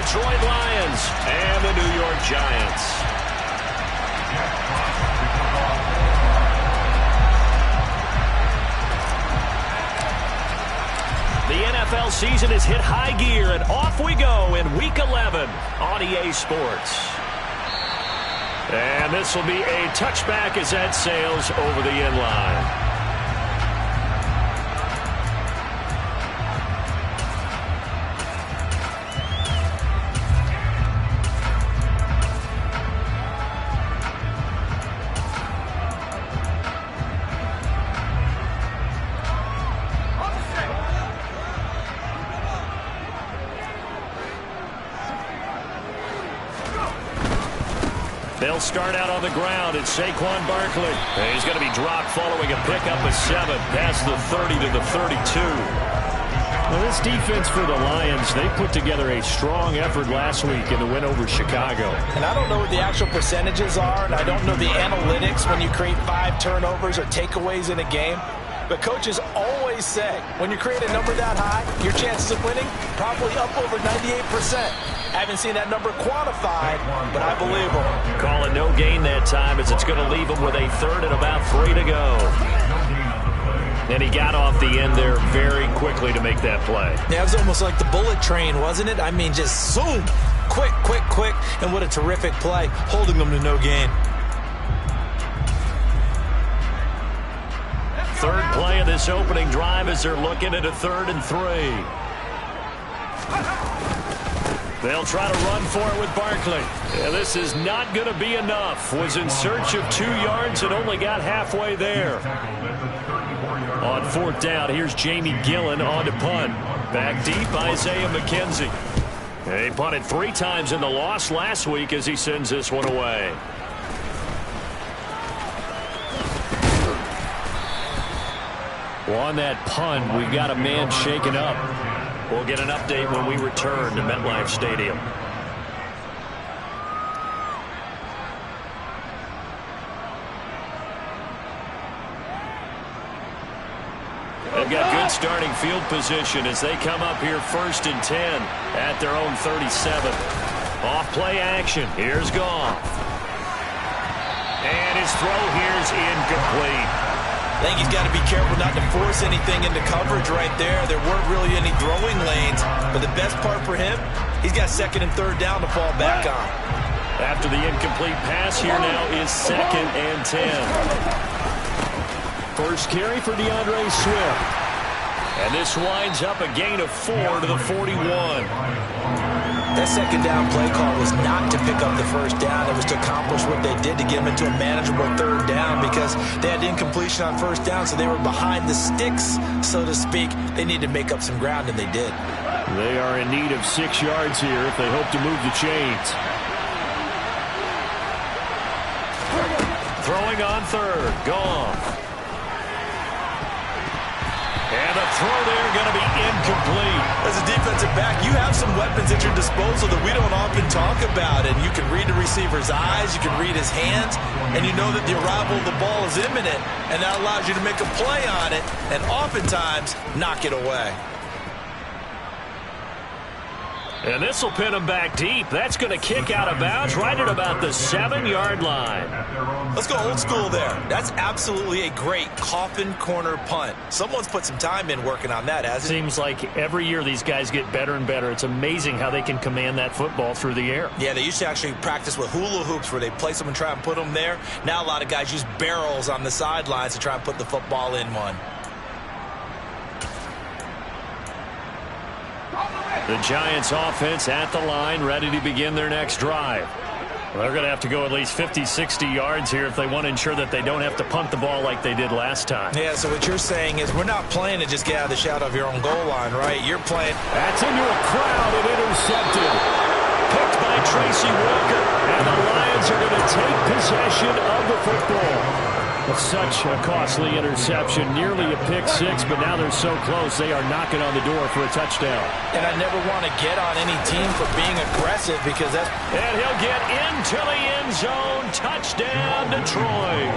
Detroit Lions and the New York Giants. The NFL season has hit high gear, and off we go in Week 11 on EA Sports. And this will be a touchback as that sails over the end line. They'll start out on the ground. It's Saquon Barkley. He's going to be dropped following a pickup of 7 past the 30 to the 32. Well, this defense for the Lions, they put together a strong effort last week in the win over Chicago. And I don't know what the actual percentages are, and I don't know the analytics when you create 5 turnovers or takeaways in a game. But coaches always say, when you create a number that high, your chances of winning probably up over 98%. Haven't seen that number quantified, but I believe them. Call it no gain that time, as it's going to leave them with a 3rd and about 3 to go. And he got off the end there very quickly to make that play. Yeah, it was almost like the bullet train, wasn't it? I mean, just zoom. Quick, quick, quick. And what a terrific play, holding them to no gain. 3rd play of this opening drive as they're looking at a 3rd and 3. They'll try to run for it with Barkley. Yeah, this is not going to be enough. Was in search of 2 yards and only got halfway there. On 4th down, here's Jamie Gillen on to punt. Back deep, Isaiah McKenzie. He punted 3 times in the loss last week as he sends this one away. Well, on that punt, we've got a man shaken up. We'll get an update when we return to MetLife Stadium. They've got good starting field position as they come up here 1st and 10 at their own 37. Off play action. Here's Goff. And his throw here's incomplete. I think he's got to be careful not to force anything into coverage right there. There weren't really any throwing lanes, but the best part for him, he's got 2nd and 3rd down to fall back on. After the incomplete pass, here now is 2nd and 10. First carry for DeAndre Swift. And this winds up a gain of 4 to the 41. That 2nd down play call was not to pick up the 1st down. It was to accomplish what they did to get them into a manageable 3rd down because they had incompletion on 1st down, so they were behind the sticks, so to speak. They needed to make up some ground, and they did. They are in need of 6 yards here if they hope to move the chains. Throwing on 3rd. Goff. And a throw there going to be incomplete. As a defensive back, you have some weapons at your disposal that we don't often talk about. And you can read the receiver's eyes, you can read his hands, and you know that the arrival of the ball is imminent. And that allows you to make a play on it and oftentimes knock it away. And this will pin him back deep. That's going to kick out of bounds right at about the 7-yard line. Let's go old school there. That's absolutely a great coffin corner punt. Someone's put some time in working on that, hasn't it? Seems like every year these guys get better and better. It's amazing how they can command that football through the air. Yeah, they used to actually practice with hula hoops where they place them and try and put them there. Now a lot of guys use barrels on the sidelines to try and put the football in one. The Giants offense at the line, ready to begin their next drive. Well, they're going to have to go at least 50, 60 yards here if they want to ensure that they don't have to punt the ball like they did last time. Yeah, so what you're saying is we're not playing to just get out of the shadow of your own goal line, right? You're playing. That's into a crowd and intercepted. Picked by Tracy Walker. And the Lions are going to take possession of the football. It's such a costly interception, nearly a pick 6, but now they're so close they are knocking on the door for a touchdown. And I never want to get on any team for being aggressive because that's... And he'll get into the end zone. Touchdown, Detroit.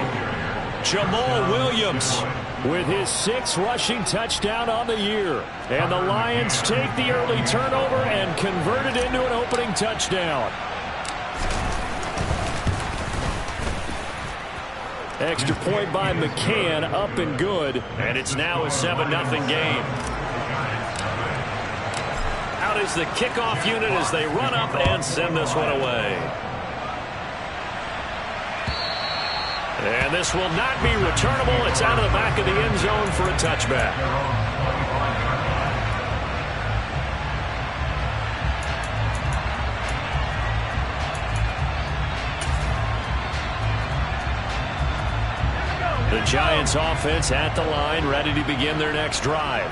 Jamal Williams with his 6th rushing touchdown on the year. And the Lions take the early turnover and convert it into an opening touchdown. Extra point by McCann, up and good. And it's now a 7-0 game. Out is the kickoff unit as they run up and send this one away. And this will not be returnable. It's out of the back of the end zone for a touchback. The Giants offense at the line, ready to begin their next drive.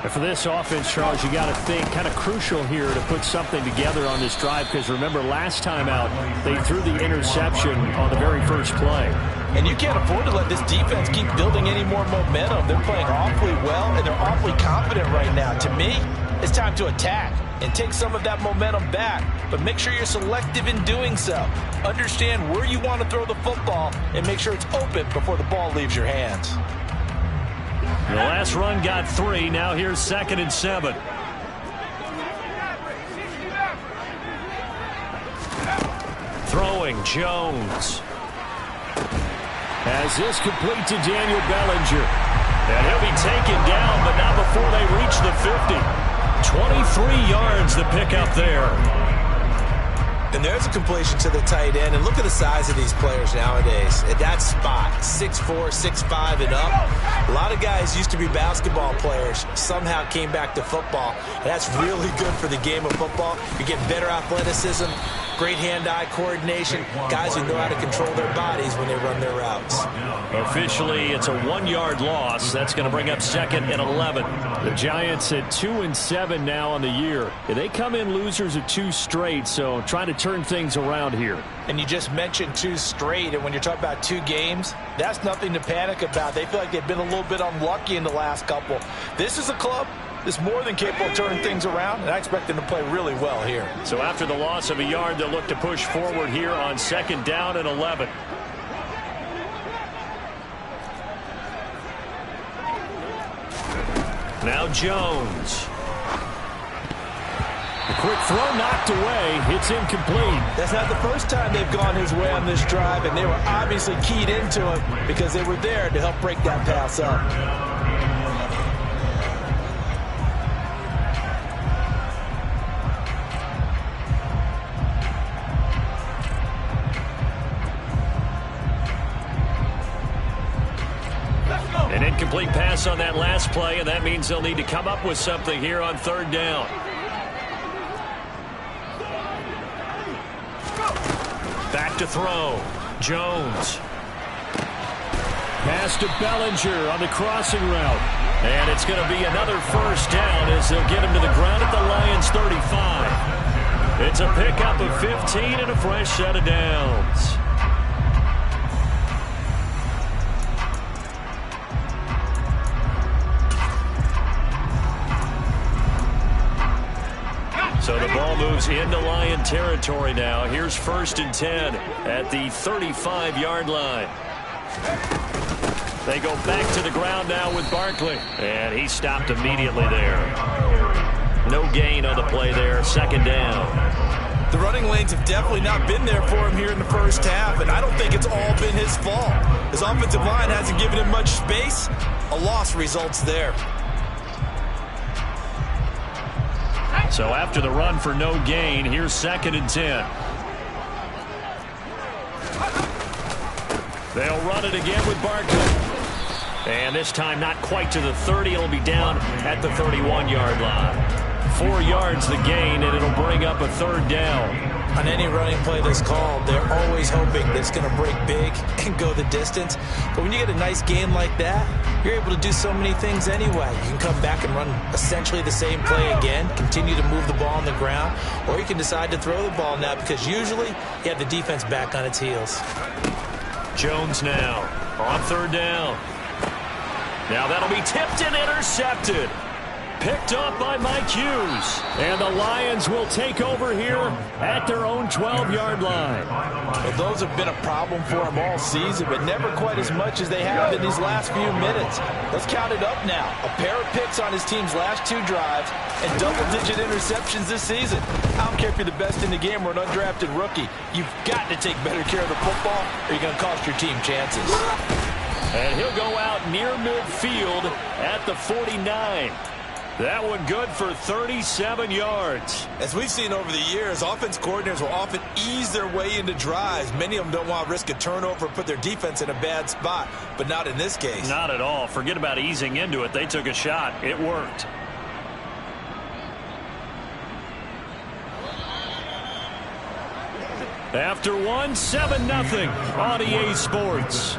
And for this offense, Charles, you got to think kind of crucial here to put something together on this drive, because remember last time out they threw the interception on the very first play. And you can't afford to let this defense keep building any more momentum. They're playing awfully well, and they're awfully confident right now. To me, it's time to attack and take some of that momentum back, but make sure you're selective in doing so. Understand where you want to throw the football and make sure it's open before the ball leaves your hands. The last run got 3. Now here's 2nd and 7. Throwing Jones. As this complete to Daniel Bellinger. And he'll be taken down, but not before they reach the 50. 23 yards the pickup there. And there's a completion to the tight end. And look at the size of these players nowadays. At that spot, 6'4", 6'5", and up. A lot of guys used to be basketball players, somehow came back to football. And that's really good for the game of football. You get better athleticism, great hand-eye coordination, guys who know how to control their bodies when they run their routes. Officially, it's a 1-yard loss. That's going to bring up 2nd and 11. The Giants at 2-7 now on the year. They come in losers of 2 straight, so trying to turn things around here. And you just mentioned 2 straight, and when you're talking about 2 games, that's nothing to panic about. They feel like they've been a little bit unlucky in the last couple. This is a club that's more than capable of turning things around, and I expect them to play really well here. So after the loss of a yard, they'll look to push forward here on 2nd down and 11. Now Jones. The quick throw knocked away. It's incomplete. That's not the first time they've gone his way on this drive, and they were obviously keyed into it because they were there to help break that pass up. An incomplete pass on that last play, and that means they'll need to come up with something here on 3rd down. Back to throw. Jones. Pass to Bellinger on the crossing route. And it's going to be another 1st down as they'll get him to the ground at the Lions 35. It's a pickup of 15 and a fresh set of downs. So the ball moves into Lion territory now. Here's 1st and 10 at the 35-yard line. They go back to the ground now with Barkley. And he stopped immediately there. No gain on the play there. 2nd down. The running lanes have definitely not been there for him here in the first half, and I don't think it's all been his fault. His offensive line hasn't given him much space. A loss results there. So after the run for no gain, here's 2nd and 10. They'll run it again with Barkley. And this time not quite to the 30. It'll be down at the 31-yard line. 4 yards the gain, and it'll bring up a 3rd down. On any running play that's called, they're always hoping that it's going to break big and go the distance. But when you get a nice game like that, you're able to do so many things anyway. You can come back and run essentially the same play again, continue to move the ball on the ground, or you can decide to throw the ball now because usually you have the defense back on its heels. Jones now on 3rd down. Now that'll be tipped and intercepted. Picked up by Mike Hughes. And the Lions will take over here at their own 12-yard line. Well, those have been a problem for them all season, but never quite as much as they have in these last few minutes. Let's count it up now. A pair of picks on his team's last 2 drives and double-digit interceptions this season. I don't care if you're the best in the game or an undrafted rookie. You've got to take better care of the football or you're going to cost your team chances. And he'll go out near midfield at the 49. That one good for 37 yards. As we've seen over the years, offense coordinators will often ease their way into drives. Many of them don't want to risk a turnover or put their defense in a bad spot, but not in this case. Not at all. Forget about easing into it. They took a shot. It worked. After one, 7-0 on EA Sports.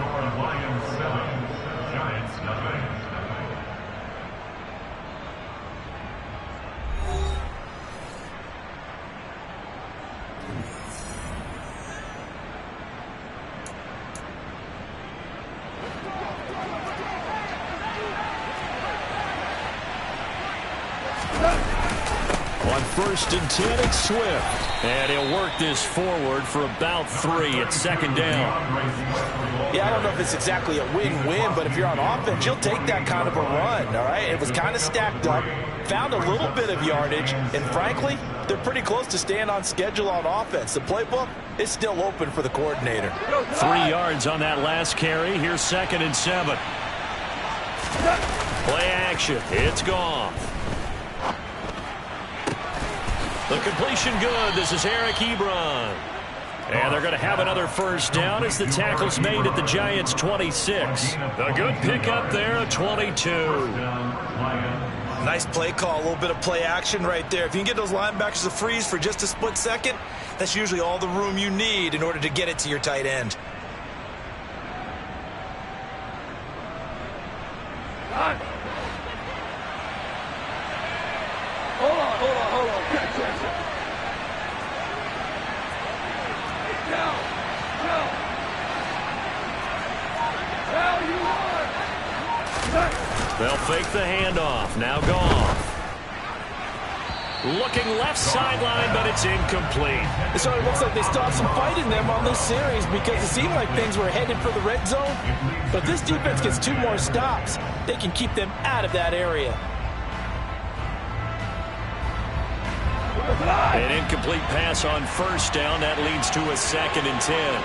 On 1st and 10, it's Swift. And he'll work this forward for about 3 at 2nd down. Yeah, I don't know if it's exactly a win-win, but if you're on offense, you'll take that kind of a run, all right? It was kind of stacked up, found a little bit of yardage, and frankly, they're pretty close to staying on schedule on offense. The playbook is still open for the coordinator. 3 yards on that last carry. Here's 2nd and 7. Play action. It's gone. The completion good. This is Eric Ebron. And they're going to have another 1st down as the tackle's made at the Giants' 26. A good pickup there at 22. Nice play call, a little bit of play action right there. If you can get those linebackers to freeze for just a split second, that's usually all the room you need in order to get it to your tight end. Hold on. They'll fake the handoff. Now Goff. Looking left sideline, but it's incomplete. So it looks like they still have some fight in them on this series because it seemed like things were headed for the red zone. But this defense gets 2 more stops. They can keep them out of that area. An incomplete pass on 1st down. That leads to a 2nd and 10.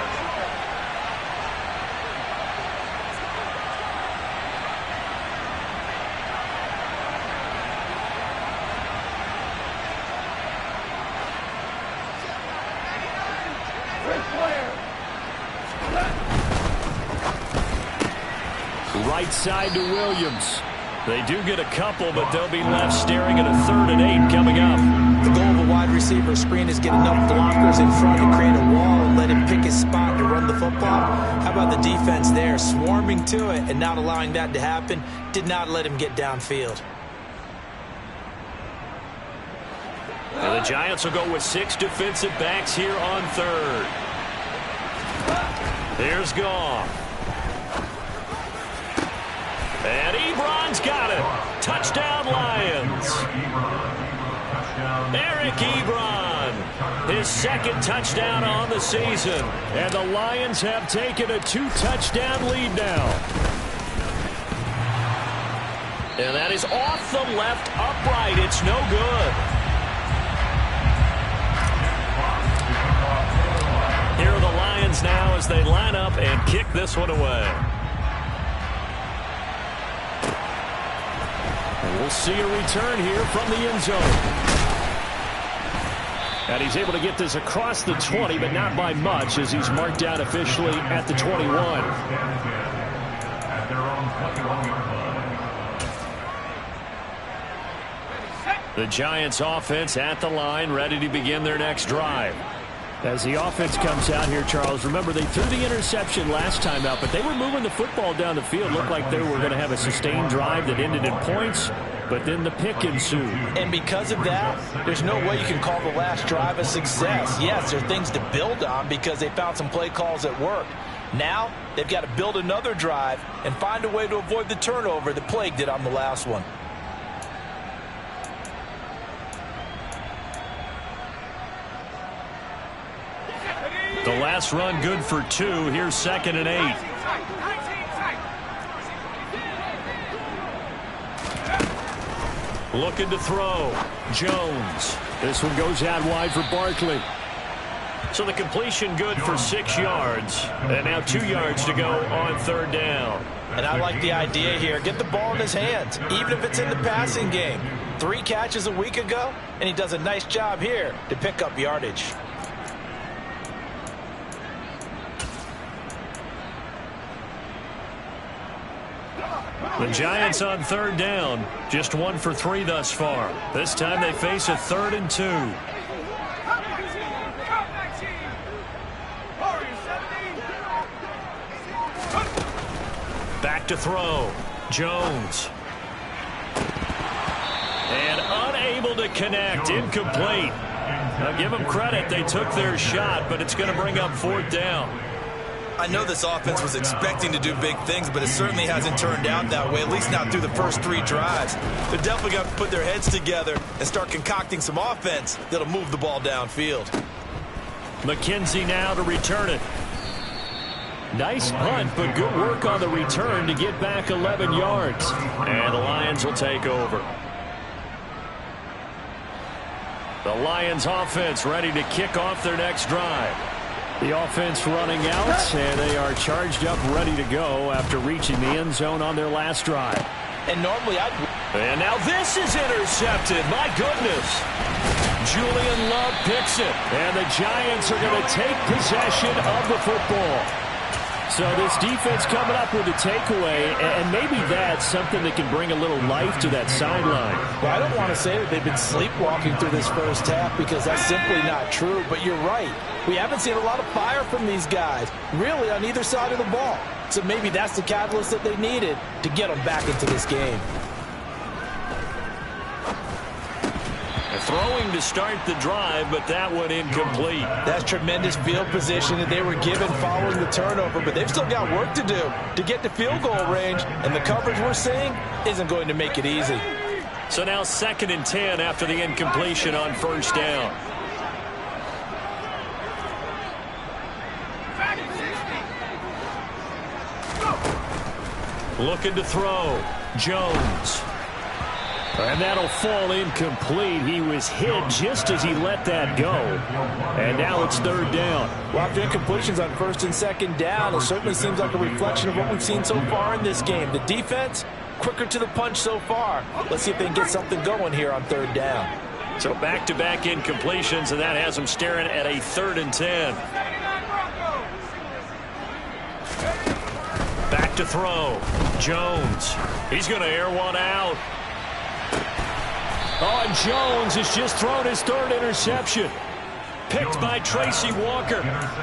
Right side to Williams. They do get a couple, but they'll be left staring at a 3rd and 8 coming up. The goal of a wide receiver screen is get enough blockers in front to create a wall and let him pick his spot to run the football. How about the defense there, swarming to it and not allowing that to happen? Did not let him get downfield. And the Giants will go with 6 defensive backs here on 3rd. Here's Goff. And Ebron's got it. Touchdown, Lions. Eric Ebron, his 2nd touchdown on the season. And the Lions have taken a 2-touchdown lead now. And that is off the left upright. It's no good. Here are the Lions now as they line up and kick this one away. We'll see a return here from the end zone. And he's able to get this across the 20, but not by much as he's marked down officially at the 21. The Giants offense at the line, ready to begin their next drive. As the offense comes out here, Charles, remember they threw the interception last time out, but they were moving the football down the field. Looked like they were going to have a sustained drive that ended in points, but then the pick ensued. And because of that, there's no way you can call the last drive a success. Yes, there are things to build on because they found some play calls that worked. Now, they've got to build another drive and find a way to avoid the turnover that plagued it on the last one. The last run good for 2. Here's 2nd and 8. Looking to throw. Jones. This one goes out wide for Barkley. So the completion good for 6 yards. And now 2 yards to go on 3rd down. And I like the idea here. Get the ball in his hands, even if it's in the passing game. 3 catches a week ago, and he does a nice job here to pick up yardage. The Giants on 3rd down. Just 1 for 3 thus far. This time they face a 3rd and 2. Back to throw. Jones. And unable to connect. Incomplete. Now give them credit. They took their shot, but it's going to bring up 4th down. I know this offense was expecting to do big things, but it certainly hasn't turned out that way, at least not through the first 3 drives. They're definitely got to put their heads together and start concocting some offense that'll move the ball downfield. McKenzie now to return it. Nice punt, but good work on the return to get back 11 yards. And the Lions will take over. The Lions offense ready to kick off their next drive. The offense running out, and they are charged up, ready to go after reaching the end zone on their last drive. And normally And now this is intercepted. My goodness. Julian Love picks it. And the Giants are going to take possession of the football. So this defense coming up with a takeaway, and maybe that's something that can bring a little life to that sideline. Well, I don't want to say that they've been sleepwalking through this first half because that's simply not true, but you're right. We haven't seen a lot of fire from these guys, really, on either side of the ball. So maybe that's the catalyst that they needed to get them back into this game. Throwing to start the drive, but that one incomplete. That's tremendous field position that they were given following the turnover, but they've still got work to do to get to field goal range, and the coverage we're seeing isn't going to make it easy. So now 2nd and 10 after the incompletion on 1st down. Looking to throw. Jones. And that'll fall incomplete. He was hit just as he let that go. And now it's 3rd down. Well, after incompletions on 1st and 2nd down, it certainly seems like a reflection of what we've seen so far in this game. The defense, quicker to the punch so far. Let's see if they can get something going here on 3rd down. So back-to-back incompletions, and that has them staring at a 3rd and 10. Back to throw. Jones. He's going to air one out. Oh, and Jones has just thrown his 3rd interception. Picked by Tracy Walker.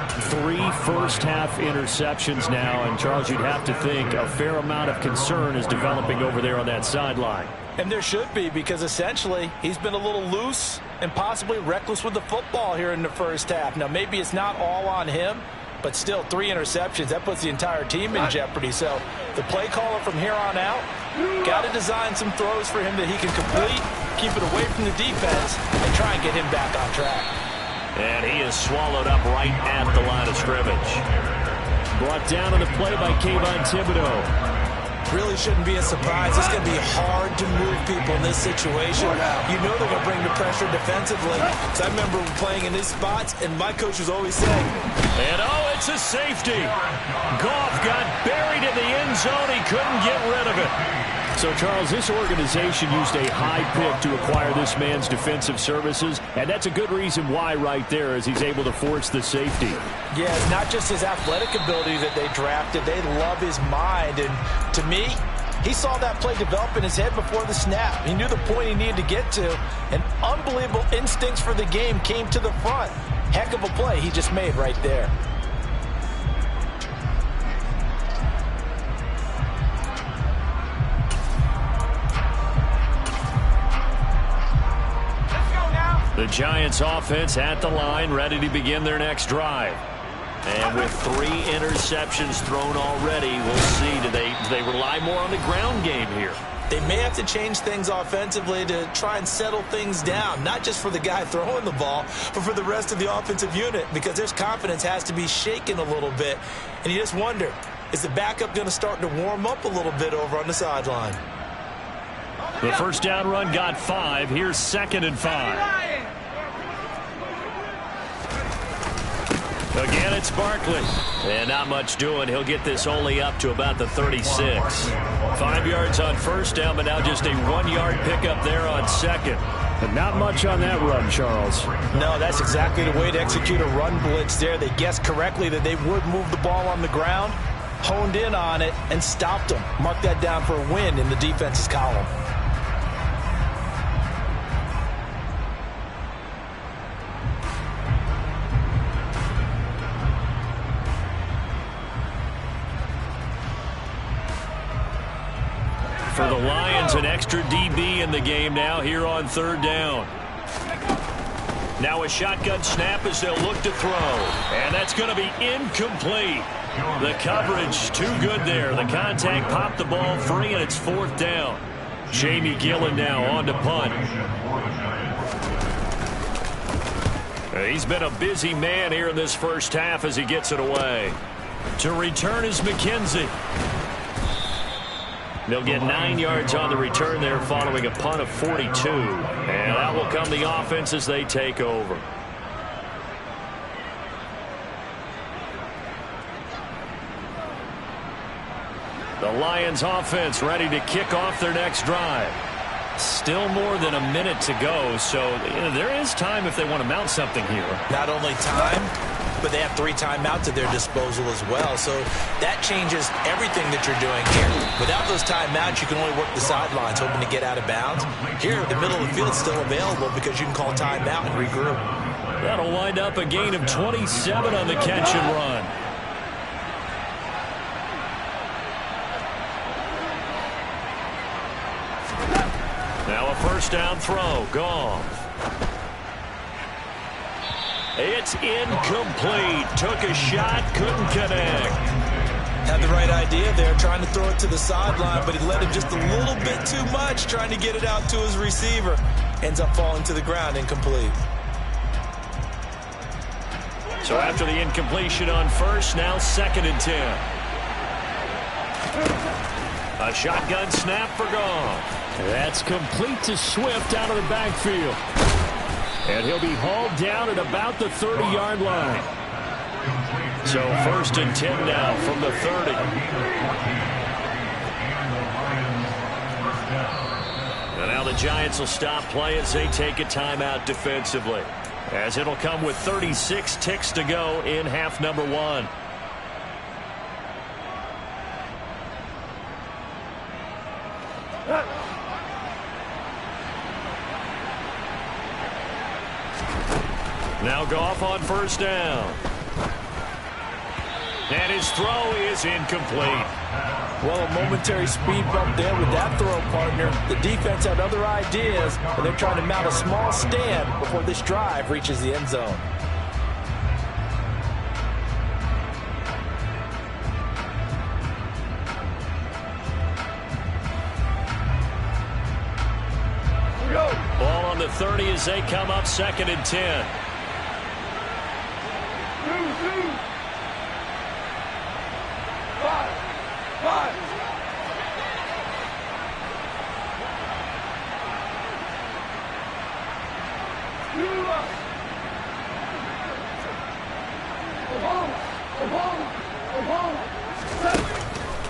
3 first-half interceptions now, and Charles, you'd have to think a fair amount of concern is developing over there on that sideline. And there should be, because essentially he's been a little loose and possibly reckless with the football here in the first half. Now, maybe it's not all on him, but still 3 interceptions. That puts the entire team in jeopardy. So the play caller from here on out got to design some throws for him that he can complete, keep it away from the defense, and try and get him back on track. And he is swallowed up right at the line of scrimmage. Brought down on the play by Kayvon Thibodeaux. Really shouldn't be a surprise. It's going to be hard to move people in this situation. You know they're going to bring the pressure defensively. So I remember playing in these spots, and my coach was always saying, and oh, it's a safety. Goff got buried in the end zone. He couldn't get rid of it. So, Charles, this organization used a high pick to acquire this man's defensive services, and that's a good reason why right there, as he's able to force the safety. Yeah, it's not just his athletic ability that they drafted. They love his mind, and to me, he saw that play develop in his head before the snap. He knew the point he needed to get to, and unbelievable instincts for the game came to the front. Heck of a play he just made right there. The Giants offense at the line, ready to begin their next drive. And with 3 interceptions thrown already, we'll see. Do they rely more on the ground game here? They may have to change things offensively to try and settle things down, not just for the guy throwing the ball, but for the rest of the offensive unit, because their confidence has to be shaken a little bit. And you just wonder, is the backup going to start to warm up a little bit over on the sideline? The first down run got 5. Here's 2nd and 5. Again, it's Barkley. And not much doing. He'll get this only up to about the 36. 5 yards on first down, but now just a 1-yard pickup there on 2nd. But not much on that run, Charles. No, that's exactly the way to execute a run blitz there. They guessed correctly that they would move the ball on the ground, honed in on it, and stopped them. Mark that down for a win in the defense's column. For the Lions, an extra DB in the game now here on 3rd down. Now a shotgun snap as they'll look to throw. And that's going to be incomplete. The coverage too good there. The contact popped the ball free, and it's 4th down. Jamie Gillen now on to punt. He's been a busy man here in this first half as he gets it away. To return is McKenzie. They'll get 9 yards on the return there following a punt of 42. And out will come the offense as they take over. The Lions offense ready to kick off their next drive. Still more than a minute to go, so there is time if they want to mount something here. Not only time, but they have 3 timeouts at their disposal as well. So that changes everything that you're doing here. Without those timeouts, you can only work the sidelines, hoping to get out of bounds. Here, the middle of the field is still available because you can call timeout and regroup. That'll wind up a gain of 27 on the catch and run. Now a first down throw. Goff. It's incomplete. Took a shot, couldn't connect. Had the right idea there, trying to throw it to the sideline, but he let him just a little bit too much, trying to get it out to his receiver. Ends up falling to the ground, incomplete. So after the incompletion on first, now 2nd and 10. A shotgun snap for Goff. That's complete to Swift out of the backfield. And he'll be hauled down at about the 30-yard line. So 1st and 10 now from the 30. And now the Giants will stop play as they take a timeout defensively, as it'll come with 36 ticks to go in half number 1. Now Goff on first down. And his throw is incomplete. Well, a momentary speed bump there with that throw, partner. The defense had other ideas, and they're trying to mount a small stand before this drive reaches the end zone. Ball on the 30 as they come up 2nd and 10.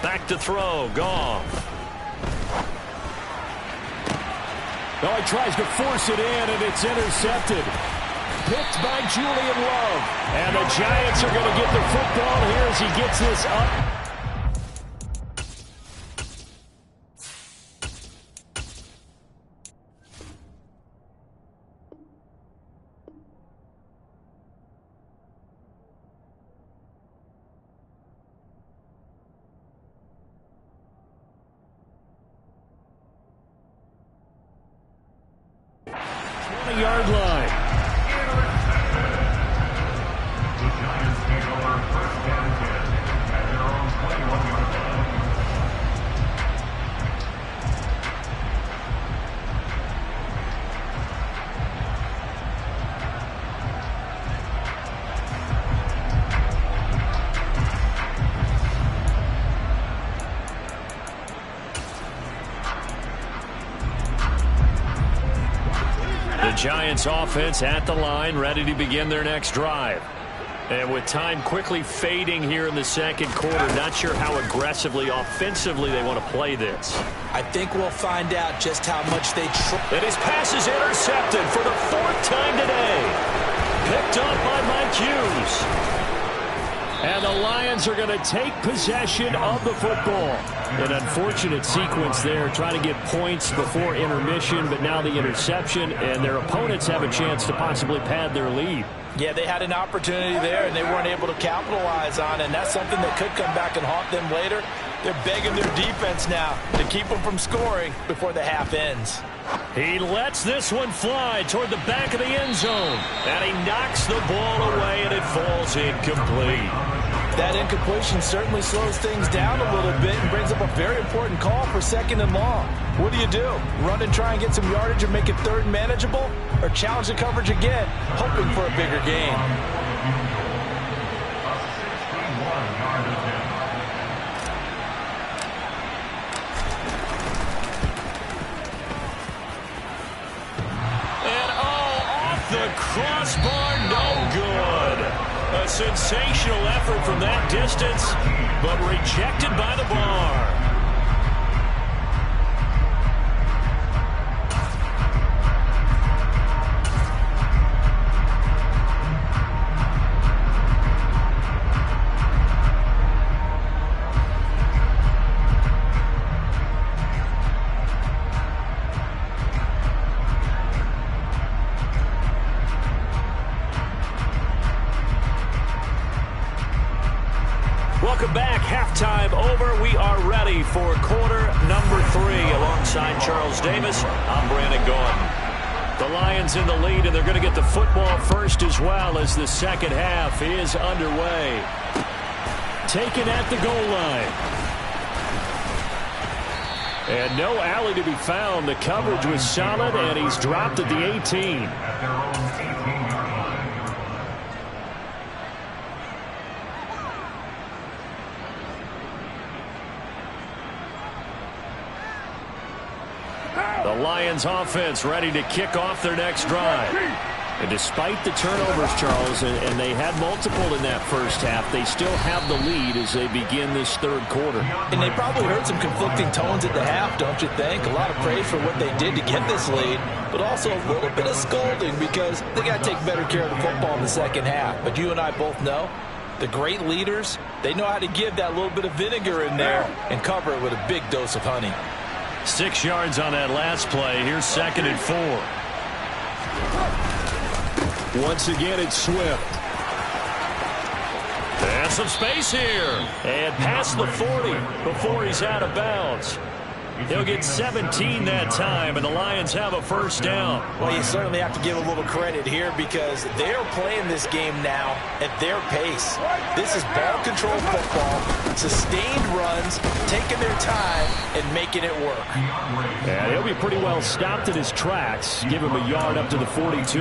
Back to throw, Goff. Well, he tries to force it in, and it's intercepted. Picked by Julian Love. And the Giants are going to get the football here as he gets this up. Yard line. Giants offense at the line, ready to begin their next drive. And with time quickly fading here in the second quarter, not sure how aggressively, offensively they want to play this. I think we'll find out just how much they try. And his pass is intercepted for the 4th time today. Picked up by Mike Hughes. And the Lions are going to take possession of the football. An unfortunate sequence there, trying to get points before intermission, but now the interception, and their opponents have a chance to possibly pad their lead. Yeah, they had an opportunity there, and they weren't able to capitalize on it, and that's something that could come back and haunt them later. They're begging their defense now to keep them from scoring before the half ends. He lets this one fly toward the back of the end zone, and he knocks the ball away, and it falls incomplete. That incompletion certainly slows things down a little bit and brings up a very important call for 2nd and long. What do? Run and try and get some yardage and make it 3rd and manageable? Or challenge the coverage again, hoping for a bigger gain? And off the crossbar, no good. A sensational effort from that distance, but rejected by the bar. Welcome back. Halftime over. We are ready for quarter number 3. Alongside Charles Davis, I'm Brandon Gaudin. The Lions in the lead, and they're going to get the football first as well as the second half is underway. Taken at the goal line. And no alley to be found. The coverage was solid, and he's dropped at the 18. The Lions offense ready to kick off their next drive. And despite the turnovers, Charles, and they had multiple in that first half, they still have the lead as they begin this 3rd quarter. And they probably heard some conflicting tones at the half, don't you think? A lot of praise for what they did to get this lead, but also a little bit of scolding because they got to take better care of the football in the second half. But you and I both know the great leaders, they know how to give that little bit of vinegar in there and cover it with a big dose of honey. 6 yards on that last play. Here's 2nd and 4. Once again, it's Swift. And some space here. And past the 40 before he's out of bounds. He'll get 17 that time, and the Lions have a first down. Well, you certainly have to give a little credit here because they're playing this game now at their pace. This is ball control football, sustained runs, taking their time, and making it work. Yeah, he'll be pretty well stopped in his tracks. Give him a yard up to the 42.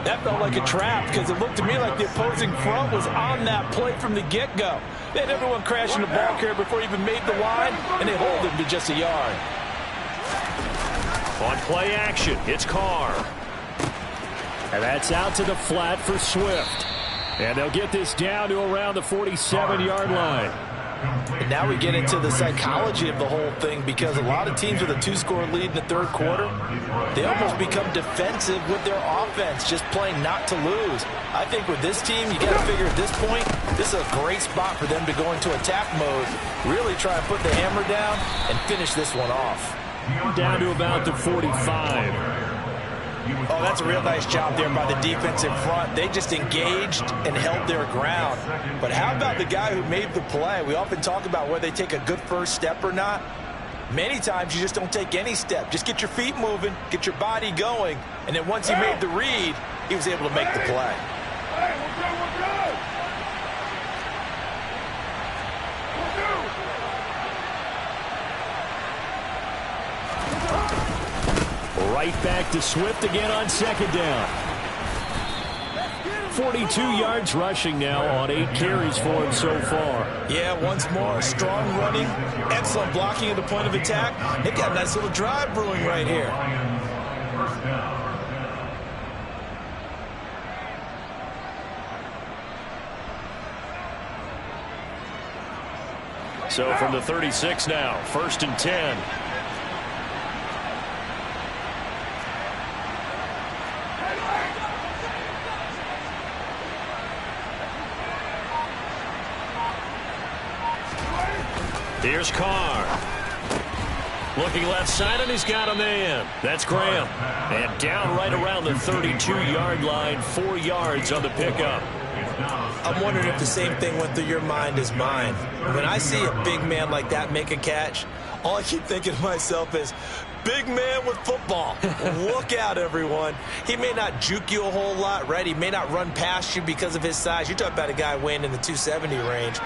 That felt like a trap because it looked to me like the opposing front was on that play from the get-go. They had everyone crashing the ball carrier before he even made the line, and they hold him to just a yard. On play action, it's Carr. And that's out to the flat for Swift. And they'll get this down to around the 47-yard line. And now we get into the psychology of the whole thing because a lot of teams with a 2-score lead in the 3rd quarter, they almost become defensive with their offense, just playing not to lose. I think with this team, you got to figure at this point, this is a great spot for them to go into attack mode, really try and put the hammer down and finish this one off. Down to about the 45. Oh, that's a real nice job there by the defense in front. They just engaged and held their ground. But how about the guy who made the play? We often talk about whether they take a good first step or not. Many times you just don't take any step. Just get your feet moving, get your body going, and then once he made the read, he was able to make the play. Right back to Swift again on 2nd down. 42 yards rushing now on 8 carries for him so far. Yeah, once more, strong running, excellent blocking at the point of attack. They've got a nice little drive brewing right here. So from the 36 now, 1st and 10. Here's Carr. Looking left side, and he's got a man. That's Graham. And down right around the 32-yard line, 4 yards on the pickup. I'm wondering if the same thing went through your mind as mine. When I see a big man like that make a catch, all I keep thinking to myself is, big man with football. Look out, everyone. He may not juke you a whole lot, right? He may not run past you because of his size. You're talking about a guy weighing in the 270 range.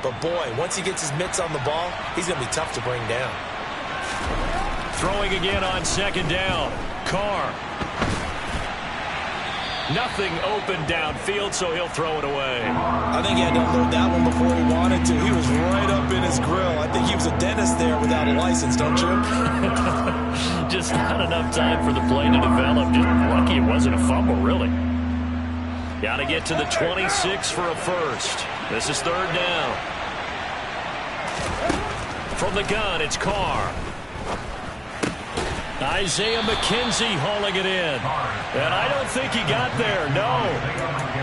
But, boy, once he gets his mitts on the ball, he's going to be tough to bring down. Throwing again on 2nd down. Carr. Nothing open downfield, so he'll throw it away. I think he had to unload that one before he wanted to. He was right up in his grill. I think he was a dentist there without a license, don't you? Just not enough time for the play to develop. Just lucky it wasn't a fumble, really. Got to get to the 26 for a first. This is 3rd down. From the gun, it's Carr. Isaiah McKenzie hauling it in. And I don't think he got there, no.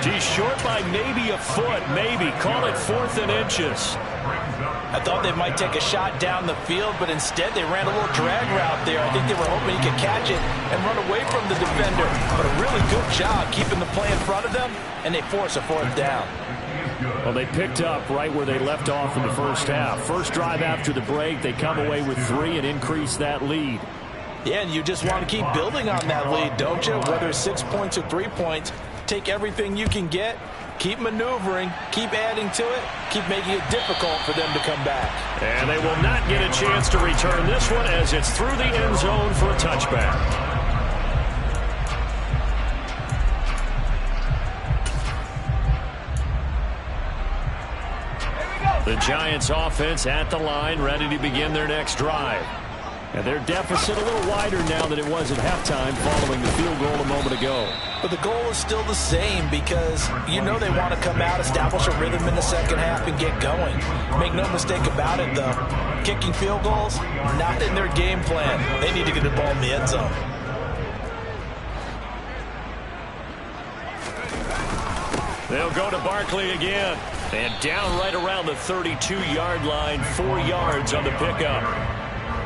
He's short by maybe a foot, maybe. Call it 4th and inches. I thought they might take a shot down the field, but instead they ran a little drag route there. I think they were hoping he could catch it and run away from the defender. But a really good job keeping the play in front of them, and they force a 4th down. Well, they picked up right where they left off in the first half. First drive after the break, they come away with 3 and increase that lead. Yeah, and you just want to keep building on that lead, don't you? Whether it's 6 points or 3 points, take everything you can get, keep maneuvering, keep adding to it, keep making it difficult for them to come back. And they will not get a chance to return this one as it's through the end zone for a touchback. The Giants offense at the line, ready to begin their next drive. And their deficit a little wider now than it was at halftime following the field goal a moment ago. But the goal is still the same because you know they want to come out, establish a rhythm in the second half, and get going. Make no mistake about it, though. Kicking field goals, not in their game plan. They need to get the ball in the end zone. They'll go to Barkley again. And down right around the 32-yard line, 4 yards on the pickup.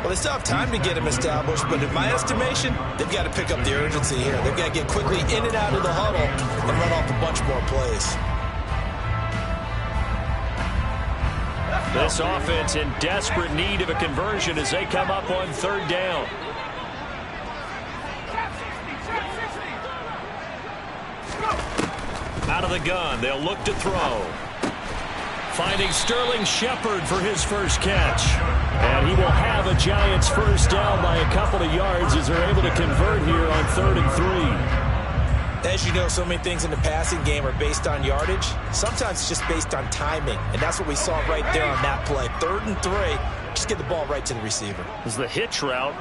Well, they still have time to get him established, but in my estimation, they've got to pick up the urgency here. They've got to get quickly in and out of the huddle and run off a bunch more plays. This offense in desperate need of a conversion as they come up on 3rd down. Out of the gun, they'll look to throw. Finding Sterling Shepard for his first catch. And he will have a Giants first down by a couple of yards as they're able to convert here on 3rd and 3. As you know, so many things in the passing game are based on yardage. Sometimes it's just based on timing, and that's what we saw right there on that play. 3rd and 3, just get the ball right to the receiver. This is the hitch route.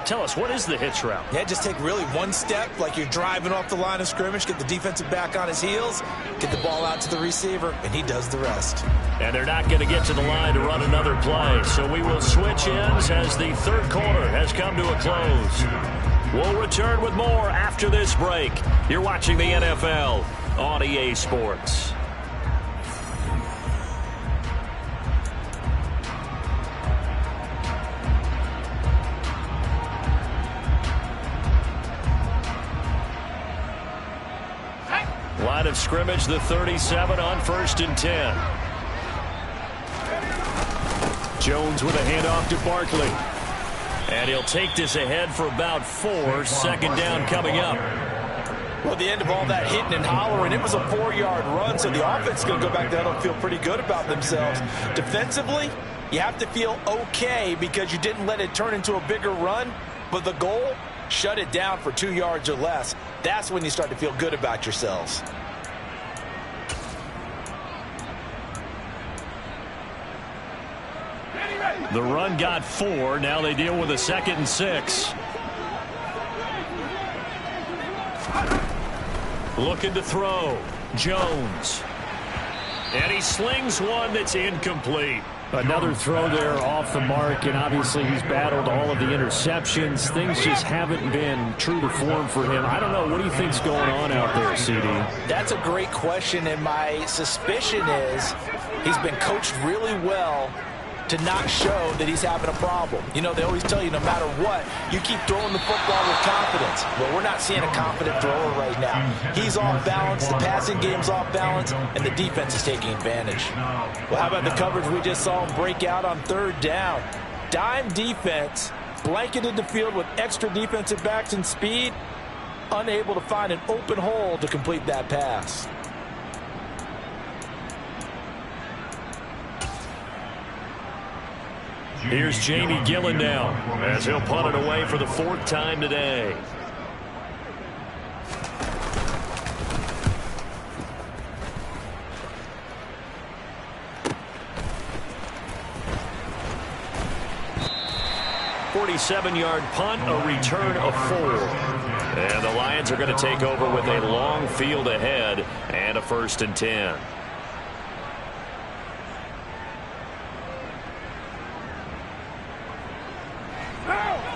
Tell us, what is the hitch route? Yeah, just take really one step like you're driving off the line of scrimmage, get the defensive back on his heels, get the ball out to the receiver, and he does the rest. And they're not going to get to the line to run another play, so we will switch ends as the 3rd quarter has come to a close. We'll return with more after this break. You're watching the NFL on EA Sports. Line of scrimmage, the 37 on 1st and 10. Jones with a handoff to Barkley. And he'll take this ahead for about 4. 2nd down coming up. Well, at the end of all that hitting and hollering, it was a 4-yard run, so the offense is going to go back there and feel pretty good about themselves. Defensively, you have to feel okay because you didn't let it turn into a bigger run, but the goal, shut it down for 2 yards or less. That's when you start to feel good about yourselves. The run got 4. Now they deal with a 2nd and 6. Looking to throw. Jones. And he slings one that's incomplete. Another throw there off the mark, and obviously he's battled all of the interceptions. Things just haven't been true to form for him. I don't know. What do you think's going on out there, CD? That's a great question, and my suspicion is he's been coached really well to not show that he's having a problem. You know, they always tell you no matter what, you keep throwing the football with confidence. Well, we're not seeing a confident thrower right now. He's off balance, the passing game's off balance, and the defense is taking advantage. Well, how about the coverage we just saw him break out on third down? Dime defense, blanketed the field with extra defensive backs and speed, unable to find an open hole to complete that pass. Here's Jamie Gillen now as he'll punt it away for the 4th time today. "47-yard punt, a return of 4. And the Lions are going to take over with a long field ahead and a 1st and 10.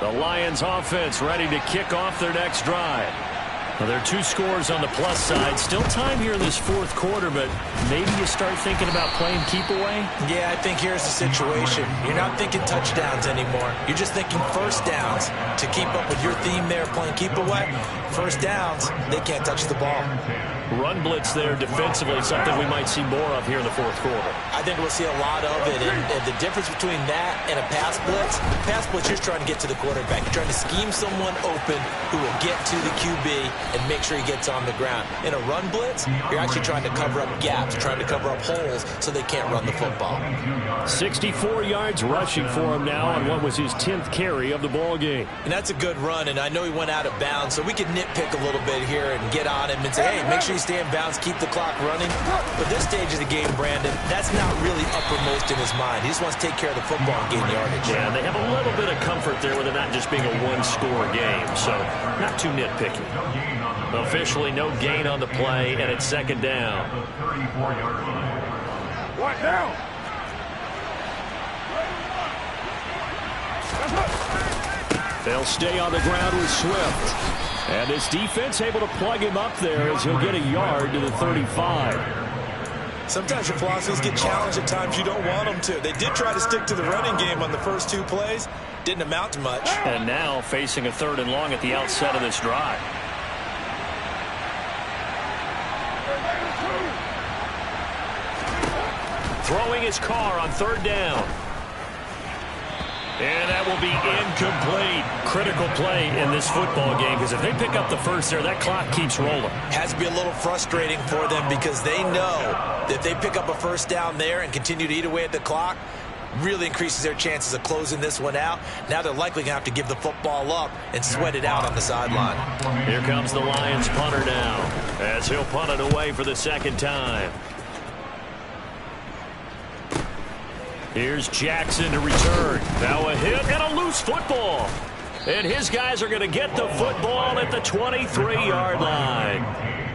The Lions offense ready to kick off their next drive. Well, there are 2 scores on the plus side. Still time here in this 4th quarter, but maybe you start thinking about playing keep away? Yeah, I think here's the situation. You're not thinking touchdowns anymore. You're just thinking first downs. To keep up with your theme there, playing keep away, first downs, they can't touch the ball. Run blitz there defensively, something we might see more of here in the 4th quarter. I think we'll see a lot of it, and the difference between that and a pass blitz, you're trying to get to the quarterback. You're trying to scheme someone open who will get to the QB and make sure he gets on the ground. In a run blitz, you're actually trying to cover up gaps, trying to cover up holes so they can't run the football. 64 yards rushing for him now on what was his 10th carry of the ball game. And that's a good run, and I know he went out of bounds, so we could nitpick a little bit here and get on him and say, hey, make sure you stay in bounds, keep the clock running. But this stage of the game, Brandon, that's not really uppermost in his mind. He just wants to take care of the football and gain yardage. Yeah, they have a little bit of comfort there with it not just being a one-score game, so not too nitpicky. Officially no gain on the play, and it's 2nd down. What now? They'll stay on the ground with Swift. And this defense able to plug him up there as he'll get a yard to the 35. Sometimes your philosophies get challenged at times you don't want them to. They did try to stick to the running game on the first 2 plays. Didn't amount to much. And now facing a 3rd and long at the outset of this drive. Throwing his car on 3rd down. And that will be incomplete. Critical play in this football game, because if they pick up the first there, that clock keeps rolling. Has to be a little frustrating for them because they know that if they pick up a first down there and continue to eat away at the clock, really increases their chances of closing this one out. Now they're likely going to have to give the football up and sweat it out on the sideline. Here comes the Lions punter now as he'll punt it away for the 2nd time. Here's Jackson to return. Now a hit and a loose football. And his guys are going to get the football at the 23-yard line.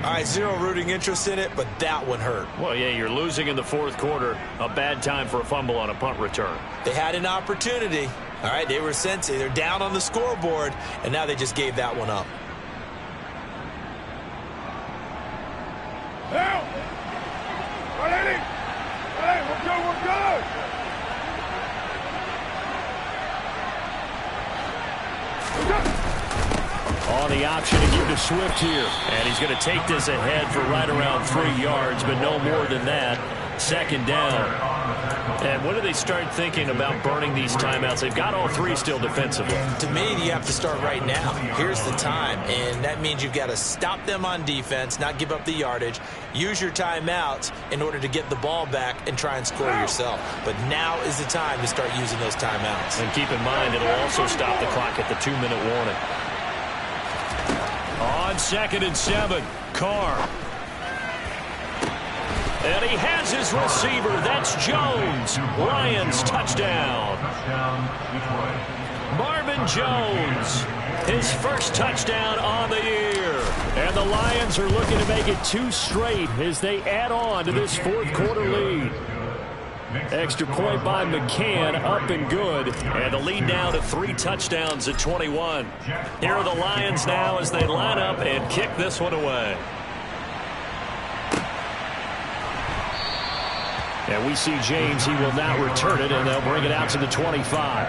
All right, zero rooting interest in it, but that one hurt. Well, yeah, you're losing in the 4th quarter. A bad time for a fumble on a punt return. They had an opportunity. All right, they were sensing. They're down on the scoreboard, and now they just gave that one up. Help! Hey, we're good, we're good! On the option to give to Swift here. And he's going to take this ahead for right around 3 yards, but no more than that. 2nd down. And when do they start thinking about burning these timeouts? They've got all 3 still defensively. To me, you have to start right now. Here's the time, and that means you've got to stop them on defense, not give up the yardage, use your timeouts in order to get the ball back and try and score yourself. But now is the time to start using those timeouts. And keep in mind, it'll also stop the clock at the 2-minute warning. On 2nd and 7, Carr. And he has his receiver. That's Jones. Lions touchdown. Marvin Jones, his first touchdown on the year. And the Lions are looking to make it 2 straight as they add on to this 4th quarter lead. Extra point by McCann, up and good. And the lead now to 3 touchdowns at 21. Here are the Lions now as they line up and kick this one away. And we see James. He will now return it, and they'll bring it out to the 25.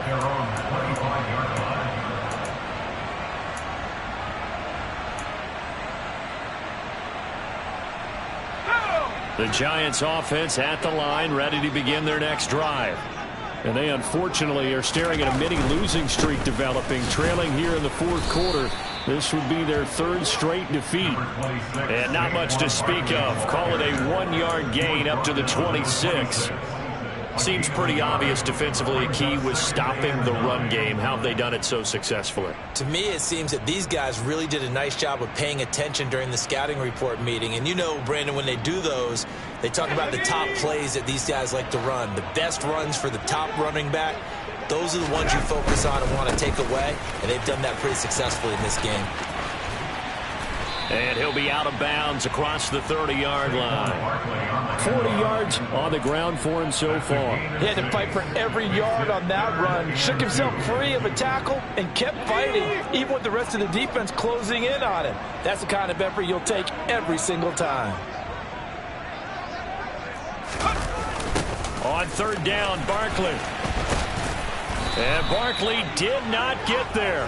The Giants offense at the line, ready to begin their next drive. And they unfortunately are staring at a mini losing streak developing, trailing here in the fourth quarter. This would be their 3rd straight defeat. And not much to speak of. Call it a 1-yard gain up to the 26. Seems pretty obvious defensively a key was stopping the run game. How have they done it so successfully? To me, it seems that these guys really did a nice job of paying attention during the scouting report meeting. And you know, Brandon, when they do those, they talk about the top plays that these guys like to run. The best runs for the top running back, those are the ones you focus on and want to take away. And they've done that pretty successfully in this game. And he'll be out of bounds across the 30-yard line. 40 yards on the ground for him so far. He had to fight for every yard on that run. Shook himself free of a tackle and kept fighting, even with the rest of the defense closing in on him. That's the kind of effort you'll take every single time. On 3rd down, Barkley. And Barkley did not get there.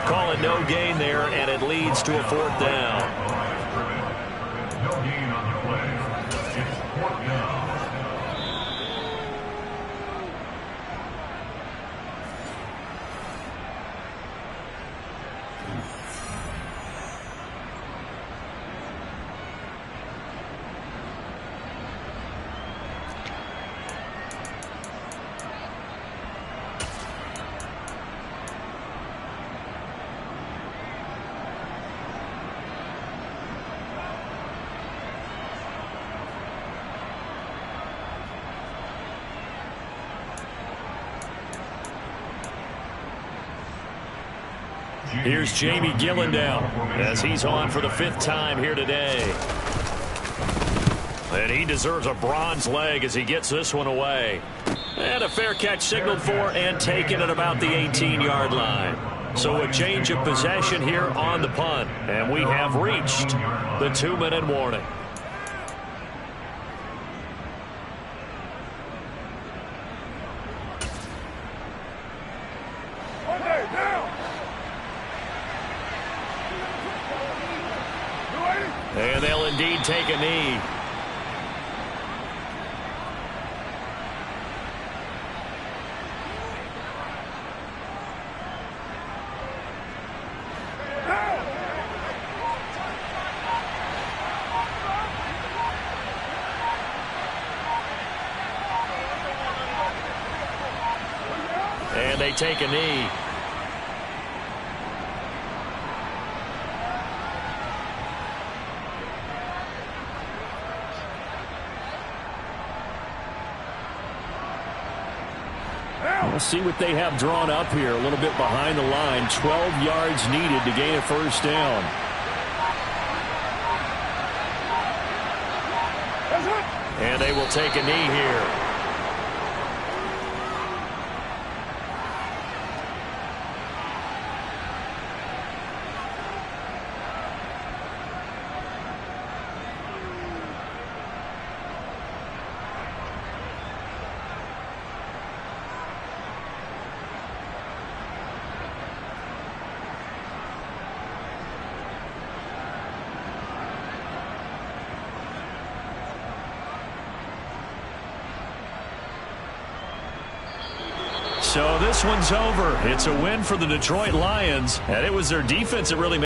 Call it no gain there, and it leads to a 4th down. Here's Jamie Gillendow as he's on for the 5th time here today. And he deserves a bronze leg as he gets this one away. And a fair catch signaled for and taken at about the 18-yard line. So a change of possession here on the punt. And we have reached the 2-minute warning. And they'll indeed take a knee. And they take a knee. Let's see what they have drawn up here. A little bit behind the line. 12 yards needed to gain a 1st down. And they will take a knee here. So this one's over. It's a win for the Detroit Lions, and it was their defense that really made